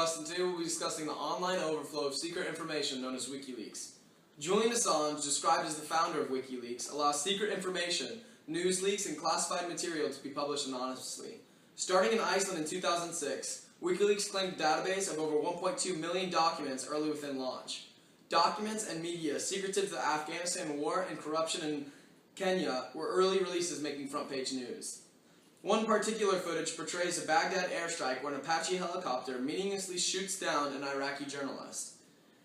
West, and today we'll be discussing the online overflow of secret information known as WikiLeaks. Julian Assange, described as the founder of WikiLeaks, allows secret information, news leaks, and classified material to be published anonymously. Starting in Iceland in 2006, WikiLeaks claimed a database of over 1.2 million documents early within launch. Documents and media secretive to the Afghanistan war and corruption in Kenya were early releases making front-page news. One particular footage portrays a Baghdad airstrike where an Apache helicopter meaninglessly shoots down an Iraqi journalist.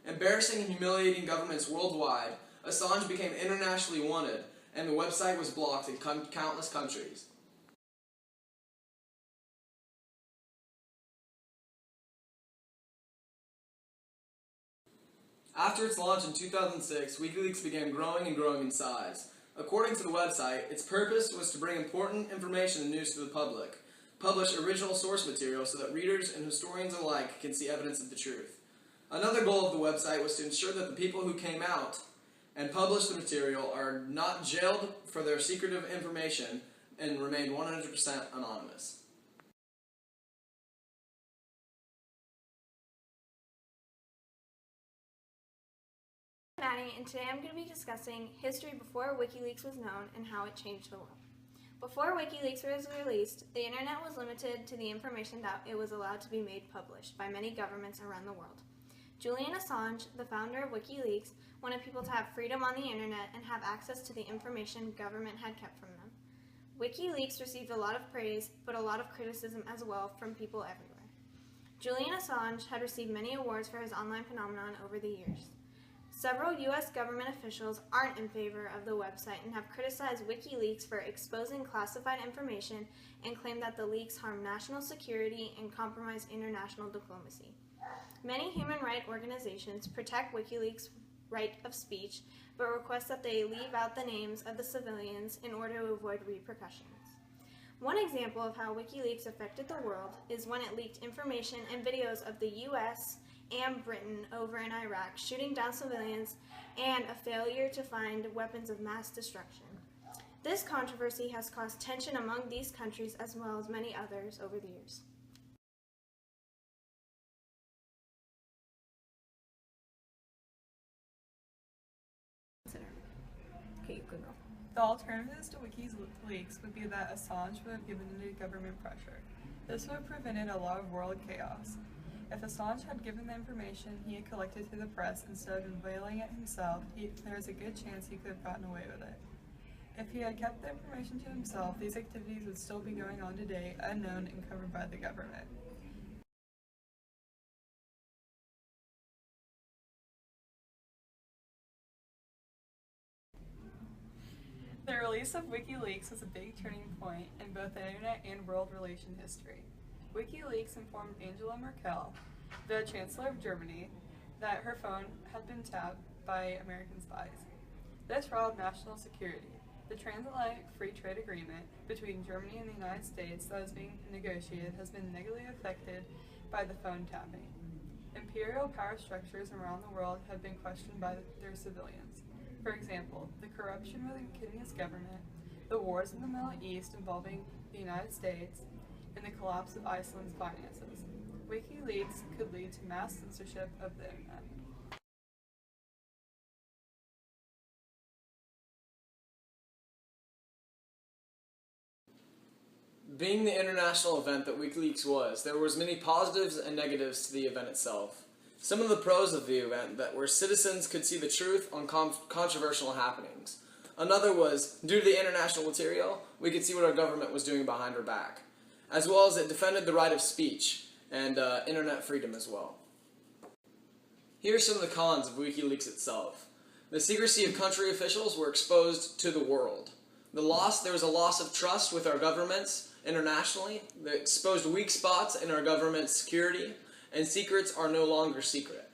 Embarrassing and humiliating governments worldwide, Assange became internationally wanted, and the website was blocked in countless countries. After its launch in 2006, WikiLeaks began growing in size. According to the website, its purpose was to bring important information and news to the public, publish original source material so that readers and historians alike can see evidence of the truth. Another goal of the website was to ensure that the people who came out and published the material are not jailed for their secretive information and remained 100% anonymous. I'm Maddie, and today I'm going to be discussing history before WikiLeaks was known and how it changed the world. Before WikiLeaks was released, the internet was limited to the information that it was allowed to be made published by many governments around the world. Julian Assange, the founder of WikiLeaks, wanted people to have freedom on the internet and have access to the information government had kept from them. WikiLeaks received a lot of praise, but a lot of criticism as well from people everywhere. Julian Assange had received many awards for his online phenomenon over the years. Several U.S. government officials aren't in favor of the website and have criticized WikiLeaks for exposing classified information and claim that the leaks harm national security and compromise international diplomacy. Many human rights organizations protect WikiLeaks' right of speech, but request that they leave out the names of the civilians in order to avoid repercussions. One example of how WikiLeaks affected the world is when it leaked information and videos of the U.S. and Britain over in Iraq shooting down civilians and a failure to find weapons of mass destruction. This controversy has caused tension among these countries as well as many others over the years. Okay, you can go. The alternatives to WikiLeaks would be that Assange would have given into government pressure. This would have prevented a lot of world chaos. If Assange had given the information he had collected to the press instead of unveiling it himself, there is a good chance he could have gotten away with it. If he had kept the information to himself, these activities would still be going on today, unknown and covered by the government. The release of WikiLeaks was a big turning point in both the internet and world relation history. WikiLeaks informed Angela Merkel, the Chancellor of Germany, that her phone had been tapped by American spies. This robbed national security. The transatlantic free trade agreement between Germany and the United States that is being negotiated has been negatively affected by the phone tapping. Imperial power structures around the world have been questioned by their civilians. For example, the corruption within Kenya's government, the wars in the Middle East involving the United States, and the collapse of Iceland's finances. WikiLeaks could lead to mass censorship of the internet. Being the international event that WikiLeaks was, there was many positives and negatives to the event itself. Some of the pros of the event that were citizens could see the truth on controversial happenings. Another was, due to the international material, we could see what our government was doing behind our back, as well as it defended the right of speech and internet freedom as well. Here are some of the cons of WikiLeaks itself. The secrecy of country officials were exposed to the world. There was a loss of trust with our governments internationally. They exposed weak spots in our government's security, and secrets are no longer secret.